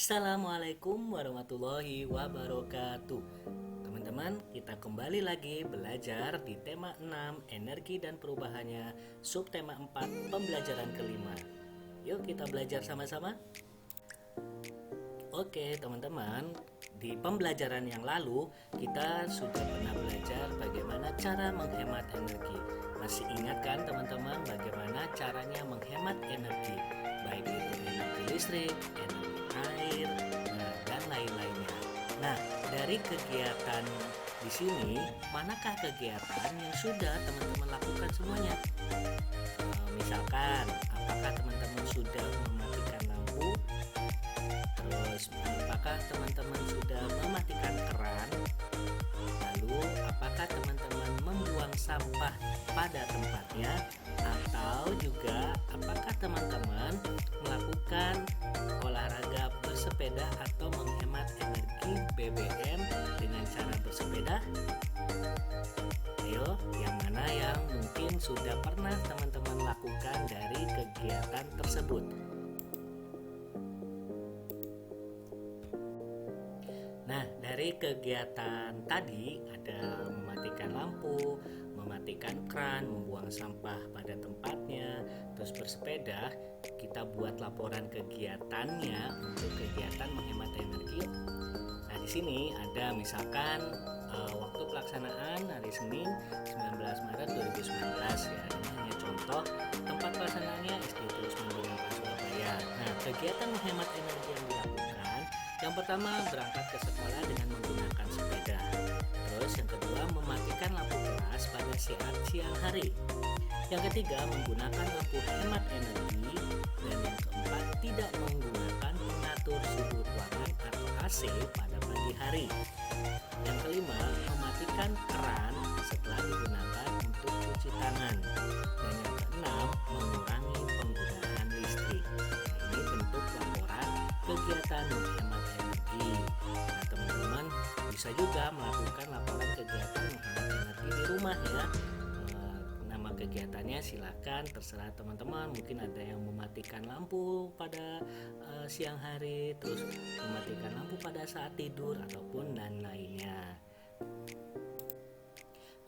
Assalamualaikum warahmatullahi wabarakatuh. Teman-teman, kita kembali lagi belajar di tema 6 energi dan perubahannya, subtema 4 pembelajaran kelima. Yuk kita belajar sama-sama. Oke teman-teman, di pembelajaran yang lalu kita sudah pernah belajar bagaimana cara menghemat energi. Masih ingat kan teman-teman bagaimana caranya menghemat energi, baik itu energi listrik, energi air, dan lain-lainnya. Nah, dari kegiatan di sini, manakah kegiatan yang sudah teman-teman lakukan semuanya? Misalkan, apakah teman-teman sudah mematikan lampu? Terus, apakah teman-teman sudah mematikan keran? Lalu, apakah teman-teman membuang sampah pada tempatnya? Atau juga, apakah teman-teman melakukan olahraga bersepeda atau menghemat energi BBM dengan cara bersepeda? Ayo, yang mana yang mungkin sudah pernah teman-teman lakukan dari kegiatan tersebut? Nah, dari kegiatan tadi ada mematikan lampu, mematikan keran, membuang sampah pada tempatnya, terus bersepeda. Kita buat laporan kegiatannya untuk kegiatan menghemat energi. Nah, di sini ada misalkan waktu pelaksanaan hari Senin 19 Maret 2019 ya. Ini hanya contoh, tempat pelaksanaannya SD Terus Menggunakan Surabaya. Nah, kegiatan menghemat energi yang dilakukan, yang pertama berangkat ke sekolah dengan menggunakan sepeda. Terus yang kedua mematikan lampu kelas pada saat siang hari. Yang ketiga menggunakan lampu hemat energi. Dan yang keempat tidak menggunakan pengatur suhu ruangan atau AC pada pagi hari. Yang kelima mematikan keran setelah digunakan untuk cuci tangan. Dan yang keenam mengurangi penggunaan listrik. Nah, ini bentuk laporan kegiatan menghemat energi. Nah, teman-teman bisa juga melakukan laporan kegiatan menghemat energi di rumah ya. Nama kegiatannya silakan terserah teman-teman. Mungkin ada yang mematikan lampu pada siang hari, terus mematikan lampu pada saat tidur ataupun dan lainnya.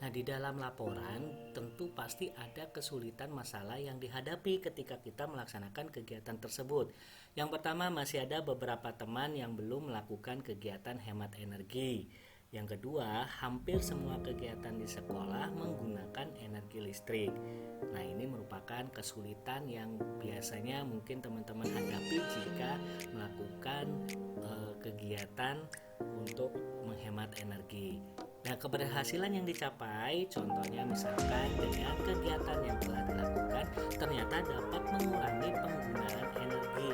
Nah, di dalam laporan tentu pasti ada kesulitan masalah yang dihadapi ketika kita melaksanakan kegiatan tersebut. Yang pertama, masih ada beberapa teman yang belum melakukan kegiatan hemat energi. Yang kedua, hampir semua kegiatan di sekolah menggunakan energi listrik. Nah, ini merupakan kesulitan yang biasanya mungkin teman-teman hadapi jika melakukan kegiatan untuk menghemat energi. Nah, keberhasilan yang dicapai, contohnya misalkan dengan kegiatan yang telah dilakukan, ternyata dapat mengurangi penggunaan energi.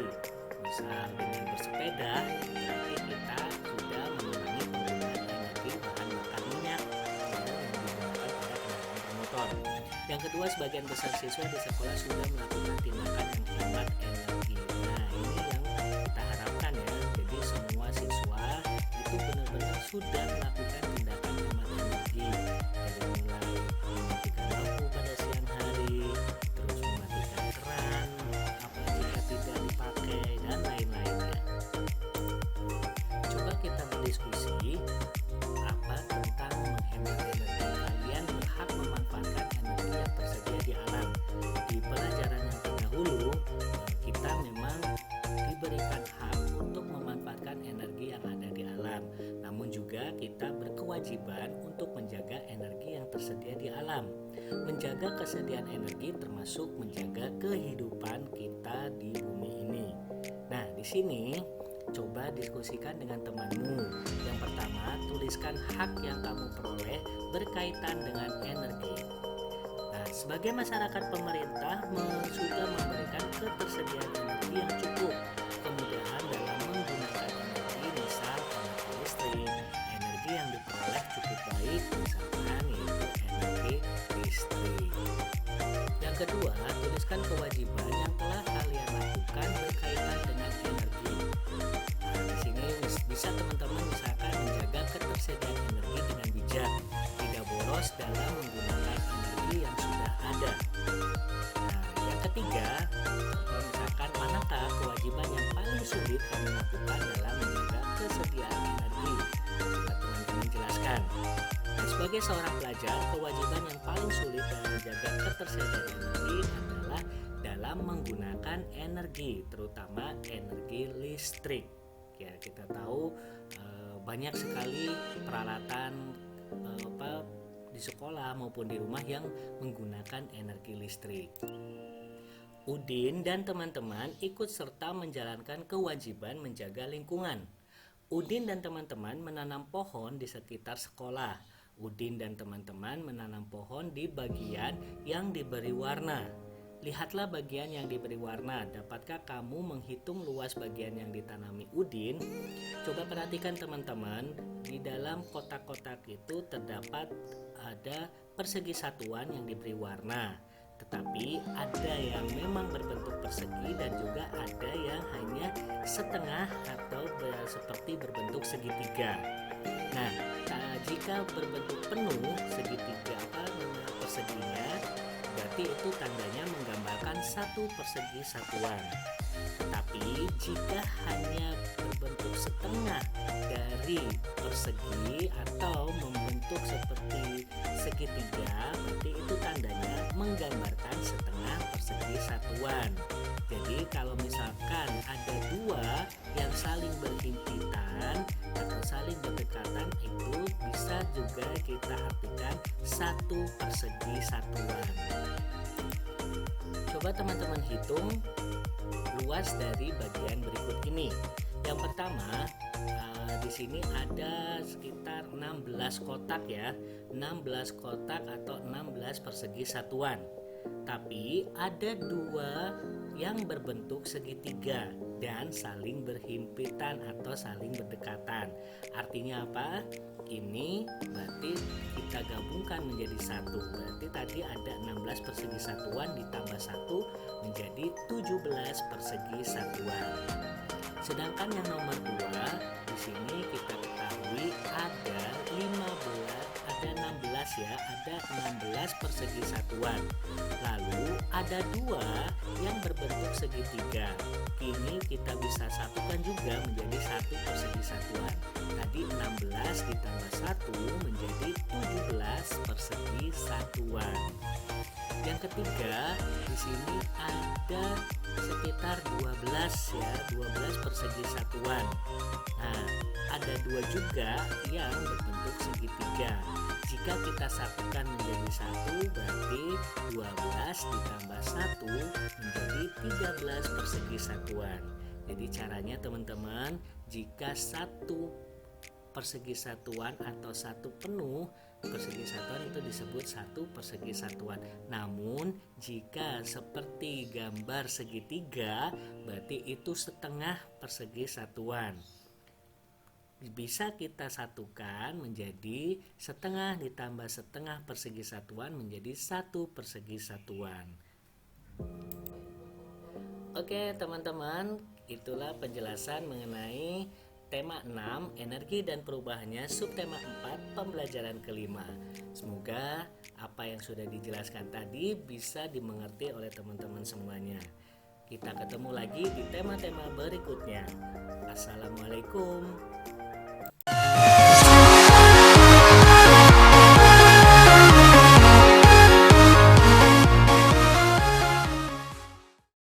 Misal dengan bersepeda, berarti kita sudah mengurangi penggunaan energi bahan bakar minyak yang digunakan pada kendaraan bermotor. Yang kedua, sebagian besar siswa di sekolah sudah melakukan tindakan yang hemat energi. Nah, ini yang kita harapkan ya. Jadi semua siswa itu benar-benar sudah melakukan tindakan hemat energi, dari mulai mematikan lampu pada siang hari, terus mematikan keran jika tidak dipakai, dan lain-lainnya. Coba kita berdiskusi apa tentang menghemat energi. Kalian berhak memanfaatkan energi yang tersedia di alam. Di pelajaran yang terdahulu, kita memang diberikan hak untuk memanfaatkan energi yang ada di alam. Namun juga kita berkewajiban untuk menjaga energi yang tersedia di alam. Menjaga kesediaan energi termasuk menjaga kehidupan kita di bumi ini. Nah, di sini coba diskusikan dengan temanmu. Yang pertama, tuliskan hak yang kamu peroleh berkaitan dengan energi. Nah, sebagai masyarakat, pemerintah sudah memberikan ketersediaan energi yang cukup, kemudahan dalam menggunakan energi, misal energi listrik. Energi yang diperoleh cukup baik, misalkan yaitu energi listrik. Yang kedua, tuliskan kewajiban yang telah kalian lakukan berkaitan dengan energi. Nah, di sini bisa teman-teman misalkan menjaga ketersediaan energi dengan bijak, tidak boros dalam menggunakan energi yang sudah ada. Nah, yang ketiga, misalkan manakah kewajiban yang paling sulit kamu lakukan persediaan energi. Coba teman-teman jelaskan. Nah, sebagai seorang pelajar, kewajiban yang paling sulit dalam menjaga ketersediaan energi adalah dalam menggunakan energi, terutama energi listrik. Ya, kita tahu banyak sekali peralatan di sekolah maupun di rumah yang menggunakan energi listrik. Udin dan teman-teman ikut serta menjalankan kewajiban menjaga lingkungan. Udin dan teman-teman menanam pohon di sekitar sekolah. Udin dan teman-teman menanam pohon di bagian yang diberi warna. Lihatlah bagian yang diberi warna. Dapatkah kamu menghitung luas bagian yang ditanami Udin? Coba perhatikan teman-teman, di dalam kotak-kotak itu terdapat ada persegi satuan yang diberi warna. Tetapi ada yang memang berbentuk persegi dan juga ada yang hanya setengah atau seperti berbentuk segitiga. Nah, jika berbentuk penuh segitiga perseginya, berarti itu tandanya menggambarkan satu persegi satuan. Tetapi jika hanya berbentuk setengah dari persegi atau membentuk seperti segitiga, berarti itu tandanya menggambarkan setengah persegi satuan. Jadi kalau misalkan ada dua yang saling berhimpitan atau saling berdekatan, itu bisa juga kita artikan satu persegi satuan. Coba teman-teman hitung luas dari bagian berikut ini. Yang pertama, di sini ada sekitar 16 kotak ya, 16 kotak atau 16 persegi satuan. Tapi ada dua yang berbentuk segitiga dan saling berhimpitan atau saling berdekatan. Artinya apa? Ini berarti kita gabungkan menjadi satu. Berarti tadi ada 16 persegi satuan ditambah 1 menjadi 17 persegi satuan. Sedangkan yang nomor 2, di sini kita ketahui ada 16 ya, ada 16 persegi satuan. Lalu ada dua yang berbentuk segitiga. Kini kita bisa satukan juga menjadi satu persegi satuan. Tadi 16 ditambah 1 menjadi 17 persegi satuan. Yang ketiga, di sini ada sekitar 12 ya, 12 persegi satuan. Nah, ada dua juga yang berbentuk segitiga. Jika kita satukan menjadi 1, berarti 12 ditambah 1 menjadi 13 persegi satuan. Jadi caranya teman-teman, jika satu persegi satuan atau satu penuh persegi satuan itu disebut satu persegi satuan. Namun jika seperti gambar segitiga, berarti itu setengah persegi satuan. Bisa kita satukan menjadi setengah ditambah setengah persegi satuan menjadi satu persegi satuan. Oke teman-teman, itulah penjelasan mengenai tema 6, energi dan perubahannya, subtema 4, pembelajaran kelima. Semoga apa yang sudah dijelaskan tadi bisa dimengerti oleh teman-teman semuanya. Kita ketemu lagi di tema-tema berikutnya. Assalamualaikum.